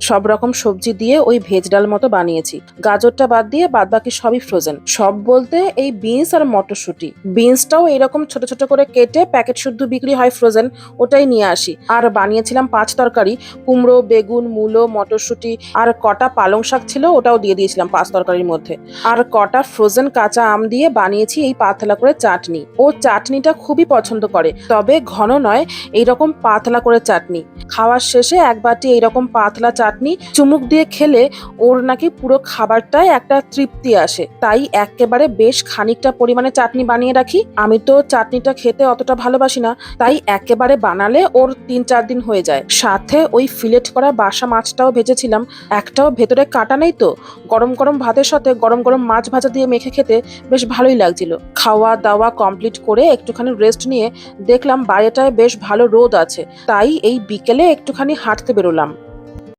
সব রকম সবজি দিয়ে ওই ভেজ ডাল মতো বানিয়েছি। গাজরটা বাদ দিয়ে বাদবাকি সবই ফ্রোজেন। সব বলতে এই বিনস আর মটরশুঁটি। বিনসটাও এরকম ছোট ছোট করে কেটে প্যাকেট শুদ্ধ বিক্রি হয় ফ্রোজেন, ওটাই নিয়ে আসি। আর বানিয়েছিলাম 5 তরকারি, কুমড়ো, বেগুন, মূলো, মটরশুঁটি আর কটা পালং শাক ছিল, ওটাও দিয়ে দিয়েছিলাম 5 তরকারির মধ্যে। আর কটা ফ্রোজেন কাঁচা আম দিয়ে বানিয়েছি এই পাতলা করে চাটনি। ও চাটনিটা খুবই পছন্দ করে, তবে ঘন নয়, এইরকম পাতলা করে চাটনি। খাওয়ার শেষে এক বাটি এইরকম পাতলা চাটনি চুমুক দিয়ে খেলে ওর নাকি পুরো খাবারটায় একটা তৃপ্তি আসে। তাই একেবারে বেশ খানিকটা পরিমাণে চাটনি বানিয়ে রাখি। আমি তো চাটনিটা খেতে অতটা ভালোবাসি না, তাই একেবারে বানালে ওর 3-4 দিন হয়ে যায়। সাথে ওই ফিলেট করা বাসা মাছটাও ভেজেছিলাম, একটাও ভেতরে কাটা নেই তো। গরম গরম ভাতের সাথে গরম গরম মাছ ভাজা দিয়ে মেখে খেতে বেশ ভালোই লাগছিল। খাওয়া দাওয়া কমপ্লিট করে একটুখানি রেস্ট নিয়ে দেখলাম বাইরেটায় বেশ ভালো রোদ আছে, তাই এই বিকেলে একটুখানি হাঁটতে বেরোলাম।